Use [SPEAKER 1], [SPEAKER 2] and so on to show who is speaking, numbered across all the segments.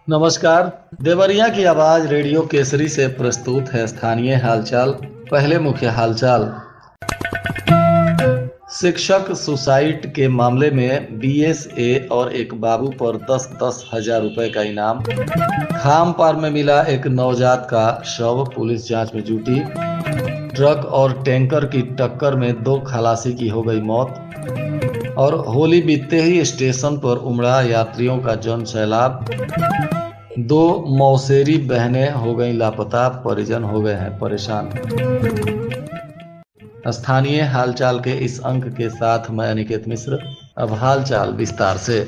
[SPEAKER 1] नमस्कार। देवरिया की आवाज रेडियो केसरी से प्रस्तुत है स्थानीय हालचाल। पहले मुख्य हालचाल। शिक्षक सुसाइड के मामले में बीएसए और एक बाबू पर 10-10 हजार रुपए का इनाम। खामपार में मिला एक नवजात का शव, पुलिस जांच में जुटी। ट्रक और टैंकर की टक्कर में 2 खलासी की हो गई मौत। और होली बीतते ही स्टेशन पर उमड़ा यात्रियों का जन सैलाब। 2 मौसेरी बहनें हो गई लापता, परिजन हो गए हैं परेशान। स्थानीय हालचाल के इस अंक के साथ मैं अनिकेत मिश्र। अब हालचाल विस्तार से।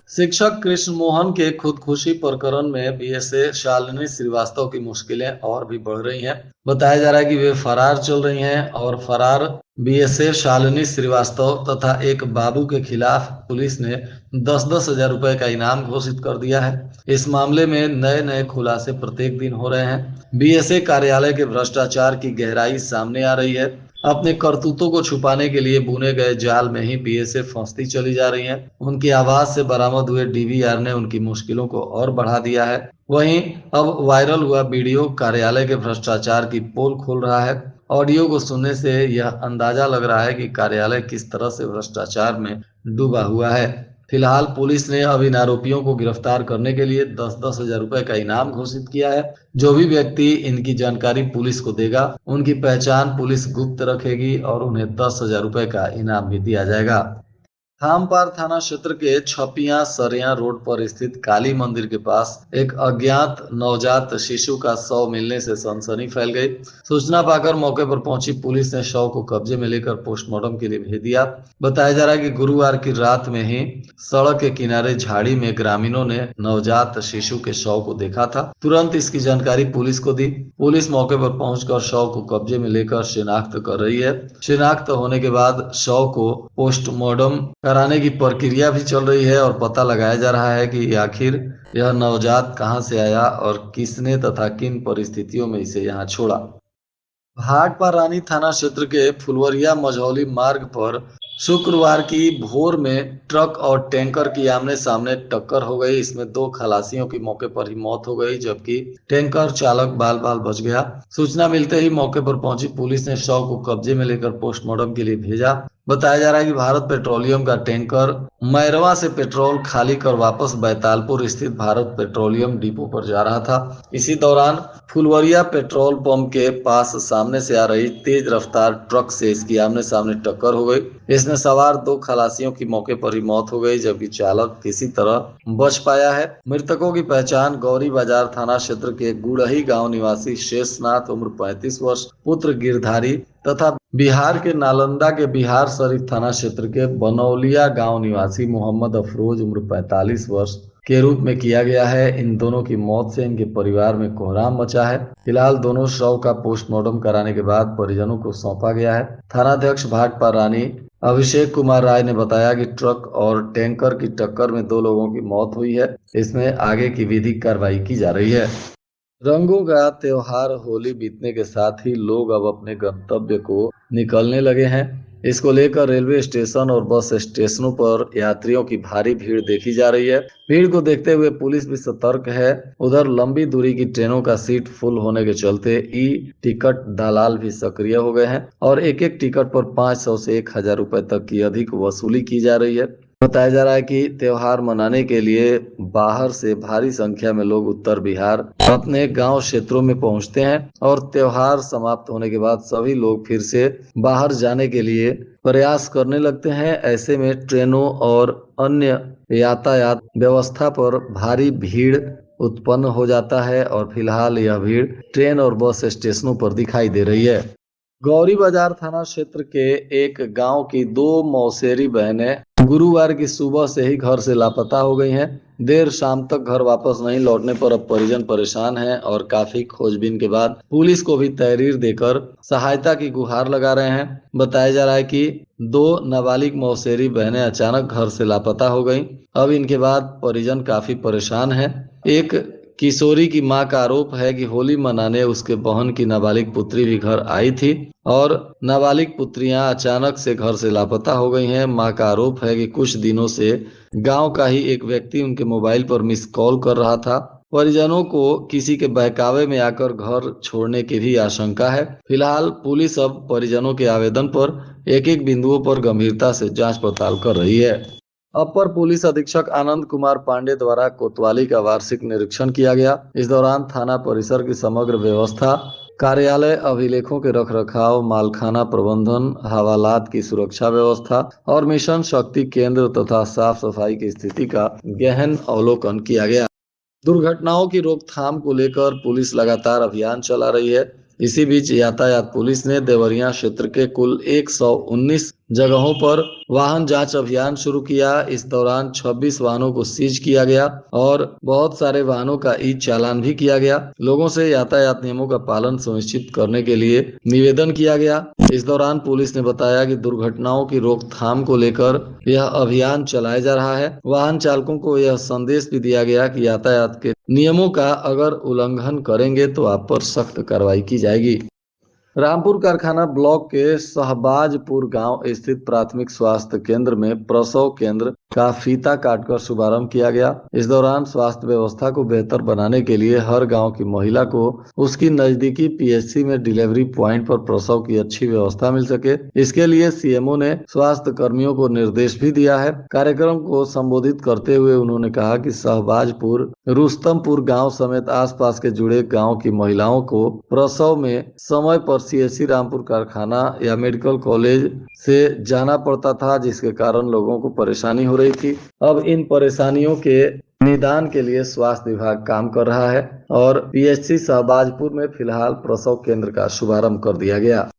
[SPEAKER 1] शिक्षक कृष्ण मोहन के खुदकुशी प्रकरण में बीएसए शालिनी श्रीवास्तव की मुश्किलें और भी बढ़ रही हैं। बताया जा रहा है कि वे फरार चल रही हैं और फरार बीएसए शालिनी श्रीवास्तव तथा एक बाबू के खिलाफ पुलिस ने 10-10 हजार रुपए का इनाम घोषित कर दिया है। इस मामले में नए नए खुलासे प्रत्येक दिन हो रहे हैं। बीएसए कार्यालय के भ्रष्टाचार की गहराई सामने आ रही है। अपने करतूतों को छुपाने के लिए बुने गए जाल में ही बीएसए फंसती चली जा रही है। उनकी आवाज से बरामद हुए डीवीआर ने उनकी मुश्किलों को और बढ़ा दिया है। वहीं अब वायरल हुआ वीडियो कार्यालय के भ्रष्टाचार की पोल खोल रहा है। ऑडियो को सुनने से यह अंदाजा लग रहा है कि कार्यालय किस तरह से भ्रष्टाचार में डूबा हुआ है। फिलहाल पुलिस ने अब इन आरोपियों को गिरफ्तार करने के लिए 10-10 हजार रुपए का इनाम घोषित किया है। जो भी व्यक्ति इनकी जानकारी पुलिस को देगा, उनकी पहचान पुलिस गुप्त रखेगी और उन्हें 10 हजार रुपए का इनाम भी दिया जाएगा। खामपार थाना क्षेत्र के छपिया सरिया रोड पर स्थित काली मंदिर के पास एक अज्ञात नवजात शिशु का शव मिलने से सनसनी फैल गई। सूचना पाकर मौके पर पहुंची पुलिस ने शव को कब्जे में लेकर पोस्टमार्टम के लिए भेज दिया। बताया जा रहा है कि गुरुवार की रात में ही सड़क के किनारे झाड़ी में ग्रामीणों ने नवजात शिशु के शव को देखा था। तुरंत इसकी जानकारी पुलिस को दी। पुलिस मौके पर पहुंचकर शव को कब्जे में लेकर शिनाख्त कर रही है। शिनाख्त होने के बाद शव को पोस्टमार्टम कराने की प्रक्रिया भी चल रही है और पता लगाया जा रहा है कि आखिर यह नवजात कहां से आया और किसने तथा किन परिस्थितियों में इसे यहां छोड़ा। भाटपा रानी थाना क्षेत्र के फुलवरिया मझौली मार्ग पर शुक्रवार की भोर में ट्रक और टैंकर की आमने सामने टक्कर हो गई। इसमें 2 खलासियों की मौके पर ही मौत हो गई, जबकि टैंकर चालक बाल बाल बच गया। सूचना मिलते ही मौके पर पहुंची पुलिस ने शव को कब्जे में लेकर पोस्टमार्टम के लिए भेजा। बताया जा रहा है कि भारत पेट्रोलियम का टैंकर मैरवा से पेट्रोल खाली कर वापस बैतालपुर स्थित भारत पेट्रोलियम डिपो पर जा रहा था। इसी दौरान फुलवरिया पेट्रोल पंप के पास सामने से आ रही तेज रफ्तार ट्रक से इसकी आमने सामने टक्कर हो गई। इसमें सवार 2 खलासियों की मौके पर ही मौत हो गई, जबकि चालक किसी तरह बच पाया है। मृतकों की पहचान गौरी बाजार थाना क्षेत्र के गुड़ही गांव निवासी शेषनाथ उम्र 35 वर्ष, पुत्र गिरधारी तथा बिहार के नालंदा के बिहार शरीफ थाना क्षेत्र के बनौलिया गांव निवासी मोहम्मद अफरोज उम्र 45 वर्ष के रूप में किया गया है। इन दोनों की मौत से इनके परिवार में कोहराम मचा है। फिलहाल दोनों शव का पोस्टमार्टम कराने के बाद परिजनों को सौंपा गया है। थानाध्यक्ष भाटपा रानी अभिषेक कुमार राय ने बताया कि ट्रक और टैंकर की टक्कर में 2 लोगों की मौत हुई है। इसमें आगे की विधिक कार्रवाई की जा रही है। रंगों का त्योहार होली बीतने के साथ ही लोग अब अपने गंतव्य को निकलने लगे हैं। इसको लेकर रेलवे स्टेशन और बस स्टेशनों पर यात्रियों की भारी भीड़ देखी जा रही है। भीड़ को देखते हुए पुलिस भी सतर्क है। उधर लंबी दूरी की ट्रेनों का सीट फुल होने के चलते ई टिकट दलाल भी सक्रिय हो गए हैं और एक एक टिकट पर 500 से 1000 रुपए तक की अधिक वसूली की जा रही है। बताया जा रहा है कि त्योहार मनाने के लिए बाहर से भारी संख्या में लोग उत्तर बिहार अपने गांव क्षेत्रों में पहुंचते हैं और त्योहार समाप्त होने के बाद सभी लोग फिर से बाहर जाने के लिए प्रयास करने लगते हैं। ऐसे में ट्रेनों और अन्य यातायात व्यवस्था पर भारी भीड़ उत्पन्न हो जाता है और फिलहाल यह भीड़ ट्रेन और बस स्टेशनों पर दिखाई दे रही है। गौरी बाजार थाना क्षेत्र के एक गांव की 2 मौसेरी बहनें गुरुवार की सुबह से ही घर से लापता हो गई हैं। देर शाम तक घर वापस नहीं लौटने पर अब परिजन परेशान हैं और काफी खोजबीन के बाद पुलिस को भी तहरीर देकर सहायता की गुहार लगा रहे हैं। बताया जा रहा है कि 2 नाबालिग मौसेरी बहनें अचानक घर से लापता हो गईं। अब इनके बाद परिजन काफी परेशान हैं। एक किशोरी की मां का आरोप है कि होली मनाने उसके बहन की नाबालिग पुत्री भी घर आई थी और नाबालिग पुत्रियां अचानक से घर से लापता हो गई हैं। मां का आरोप है कि कुछ दिनों से गांव का ही एक व्यक्ति उनके मोबाइल पर मिस कॉल कर रहा था। परिजनों को किसी के बहकावे में आकर घर छोड़ने की भी आशंका है। फिलहाल पुलिस अब परिजनों के आवेदन पर एक एक बिंदुओं पर गंभीरता से जांच पड़ताल कर रही है। अपर पुलिस अधीक्षक आनंद कुमार पांडे द्वारा कोतवाली का वार्षिक निरीक्षण किया गया। इस दौरान थाना परिसर की समग्र व्यवस्था, कार्यालय अभिलेखों के रखरखाव, मालखाना प्रबंधन, हवालात की सुरक्षा व्यवस्था और मिशन शक्ति केंद्र तथा साफ सफाई की स्थिति का गहन अवलोकन किया गया। दुर्घटनाओं की रोकथाम को लेकर पुलिस लगातार अभियान चला रही है। इसी बीच यातायात पुलिस ने देवरिया क्षेत्र के कुल 119 जगहों पर वाहन जांच अभियान शुरू किया। इस दौरान 26 वाहनों को सीज किया गया और बहुत सारे वाहनों का ई चालान भी किया गया। लोगों से यातायात नियमों का पालन सुनिश्चित करने के लिए निवेदन किया गया। इस दौरान पुलिस ने बताया कि दुर्घटनाओं की रोकथाम को लेकर यह अभियान चलाया जा रहा है। वाहन चालकों को यह संदेश भी दिया गया कि यातायात के नियमों का अगर उल्लंघन करेंगे तो आप पर सख्त कार्रवाई की जाएगी। रामपुर कारखाना ब्लॉक के शहबाजपुर गांव स्थित प्राथमिक स्वास्थ्य केंद्र में प्रसव केंद्र का फीता काटकर शुभारंभ किया गया। इस दौरान स्वास्थ्य व्यवस्था को बेहतर बनाने के लिए हर गांव की महिला को उसकी नजदीकी पीएचसी में डिलीवरी पॉइंट पर प्रसव की अच्छी व्यवस्था मिल सके, इसके लिए सीएमओ ने स्वास्थ्य कर्मियों को निर्देश भी दिया है। कार्यक्रम को संबोधित करते हुए उन्होंने कहा कि शहबाजपुर, रुस्तमपुर गाँव समेत आसपास के जुड़े गाँव की महिलाओं को प्रसव में समय पर सीएचसी रामपुर कारखाना या मेडिकल कॉलेज से जाना पड़ता था, जिसके कारण लोगों को परेशानी हो रही थी। अब इन परेशानियों के निदान के लिए स्वास्थ्य विभाग काम कर रहा है और पीएचसी शहबाजपुर में फिलहाल प्रसव केंद्र का शुभारंभ कर दिया गया।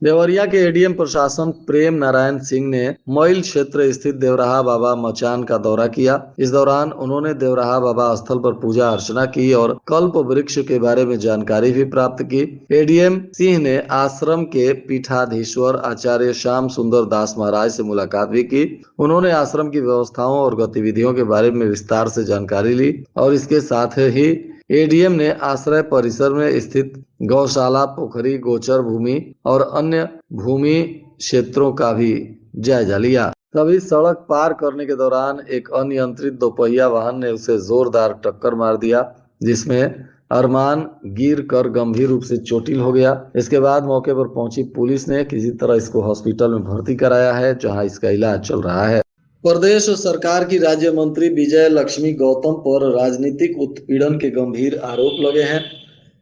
[SPEAKER 1] देवरिया के एडीएम प्रशासन प्रेम नारायण सिंह ने मोइल क्षेत्र स्थित देवराहा बाबा मचान का दौरा किया। इस दौरान उन्होंने देवराहा बाबा स्थल पर पूजा अर्चना की और कल्प वृक्ष के बारे में जानकारी भी प्राप्त की। एडीएम सिंह ने आश्रम के पीठाधीश्वर आचार्य श्याम सुंदर दास महाराज से मुलाकात भी की। उन्होंने आश्रम की व्यवस्थाओं और गतिविधियों के बारे में विस्तार से जानकारी ली और इसके साथ ही एडीएम ने आश्रय परिसर में स्थित गौशाला, पोखरी, गोचर भूमि और अन्य भूमि क्षेत्रों का भी जायजा लिया। तभी सड़क पार करने के दौरान एक अनियंत्रित दोपहिया वाहन ने उसे जोरदार टक्कर मार दिया, जिसमें अरमान गिर कर गंभीर रूप से चोटिल हो गया। इसके बाद मौके पर पहुंची पुलिस ने किसी तरह इसको हॉस्पिटल में भर्ती कराया है, जहां इसका इलाज चल रहा है। प्रदेश सरकार की राज्य मंत्री विजय लक्ष्मी गौतम पर राजनीतिक उत्पीड़न के गंभीर आरोप लगे हैं।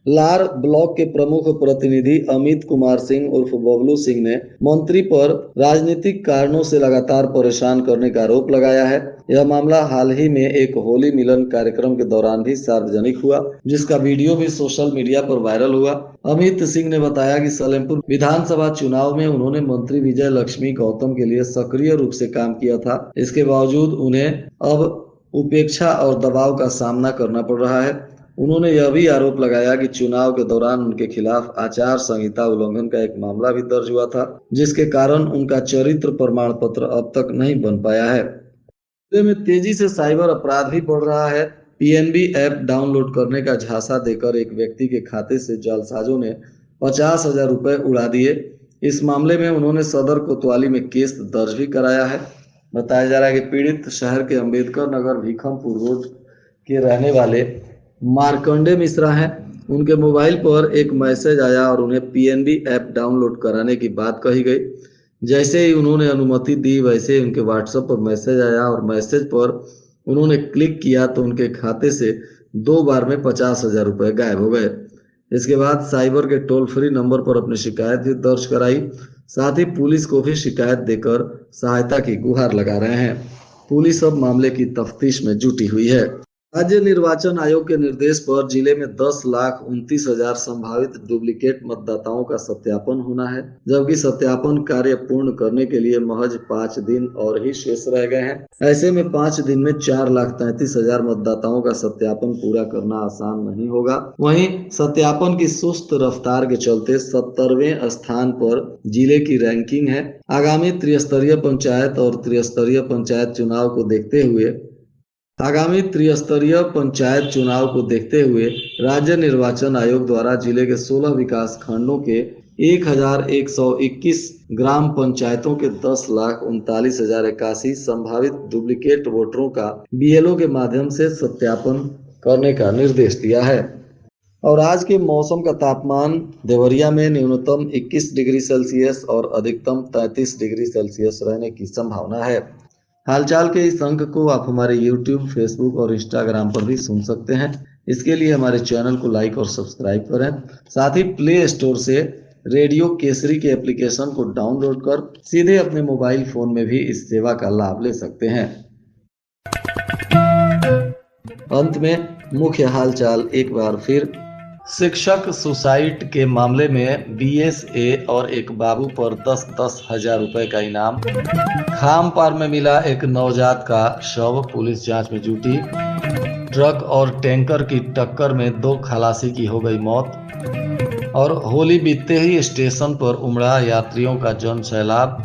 [SPEAKER 1] लार ब्लॉक के प्रमुख प्रतिनिधि अमित कुमार सिंह उर्फ बबलू सिंह ने मंत्री पर राजनीतिक कारणों से लगातार परेशान करने का आरोप लगाया है। यह मामला हाल ही में एक होली मिलन कार्यक्रम के दौरान भी सार्वजनिक हुआ, जिसका वीडियो भी सोशल मीडिया पर वायरल हुआ। अमित सिंह ने बताया कि सलेमपुर विधानसभा चुनाव में उन्होंने मंत्री विजय लक्ष्मी गौतम के लिए सक्रिय रूप से काम किया था। इसके बावजूद उन्हें अब उपेक्षा और दबाव का सामना करना पड़ रहा है। उन्होंने यह भी आरोप लगाया कि चुनाव के दौरान उनके खिलाफ आचार संहिता उल्लंघन का एक मामला भी दर्ज हुआ था, जिसके कारण उनका चरित्र प्रमाण पत्र अब तक नहीं बन पाया है। जिले में तेजी से साइबर अपराध भी बढ़ रहा है। पीएनबी ऐप डाउनलोड करने का झांसा देकर एक व्यक्ति के खाते से जालसाजों ने 50,000 रुपए उड़ा दिए। इस मामले में उन्होंने सदर कोतवाली में केस दर्ज भी कराया है। बताया जा रहा है कि पीड़ित शहर के अंबेडकर नगर भीखमपुर रोड के रहने वाले मार्कंडे मिश्रा हैं। उनके मोबाइल पर एक मैसेज आया और उन्हें पीएनबी ऐप डाउनलोड कराने की बात कही गई। जैसे ही उन्होंने अनुमति दी, वैसे ही उनके व्हाट्सएप पर मैसेज आया और मैसेज पर उन्होंने क्लिक किया तो उनके खाते से 2 बार में 50,000 रुपए गायब हो गए। इसके बाद साइबर के टोल फ्री नंबर पर अपनी शिकायत भी दर्ज कराई। साथ ही पुलिस को भी शिकायत देकर सहायता की गुहार लगा रहे हैं। पुलिस अब मामले की तफ्तीश में जुटी हुई है। राज्य निर्वाचन आयोग के निर्देश पर जिले में 10,29,000 संभावित डुप्लीकेट मतदाताओं का सत्यापन होना है, जबकि सत्यापन कार्य पूर्ण करने के लिए महज 5 दिन और ही शेष रह गए हैं। ऐसे में 5 दिन में 4,33,000 मतदाताओं का सत्यापन पूरा करना आसान नहीं होगा। वहीं सत्यापन की सुस्त रफ्तार के चलते 70वें स्थान पर जिले की रैंकिंग है। आगामी त्रिस्तरीय पंचायत और त्रिस्तरीय पंचायत चुनाव को देखते हुए आगामी त्रिस्तरीय पंचायत चुनाव को देखते हुए राज्य निर्वाचन आयोग द्वारा जिले के 16 विकास खंडों के 1121 ग्राम पंचायतों के 10,39,081 संभावित डुप्लीकेट वोटरों का बीएलओ के माध्यम से सत्यापन करने का निर्देश दिया है। और आज के मौसम का तापमान देवरिया में न्यूनतम 21 डिग्री सेल्सियस और अधिकतम 33 डिग्री सेल्सियस रहने की संभावना है। हालचाल के इस अंक को आप हमारे YouTube, Facebook और Instagram पर भी सुन सकते हैं। इसके लिए हमारे चैनल को लाइक और सब्सक्राइब करें। साथ ही प्ले स्टोर से रेडियो केसरी के एप्लीकेशन को डाउनलोड कर सीधे अपने मोबाइल फोन में भी इस सेवा का लाभ ले सकते हैं। अंत में मुख्य हालचाल एक बार फिर। शिक्षक सुसाइड के मामले में बीएसए और एक बाबू पर 10-10 हजार रुपए का इनाम। खामपार में मिला एक नवजात का शव, पुलिस जांच में जुटी। ट्रक और टैंकर की टक्कर में 2 खलासी की हो गई मौत। और होली बीतते ही स्टेशन पर उमड़ा यात्रियों का जन सैलाब।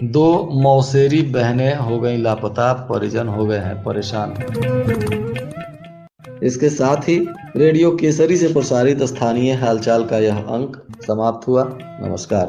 [SPEAKER 1] 2 मौसेरी बहनें हो गई लापता, परिजन हो गए हैं परेशान। इसके साथ ही रेडियो केसरी से प्रसारित स्थानीय हालचाल का यह अंक समाप्त हुआ। नमस्कार।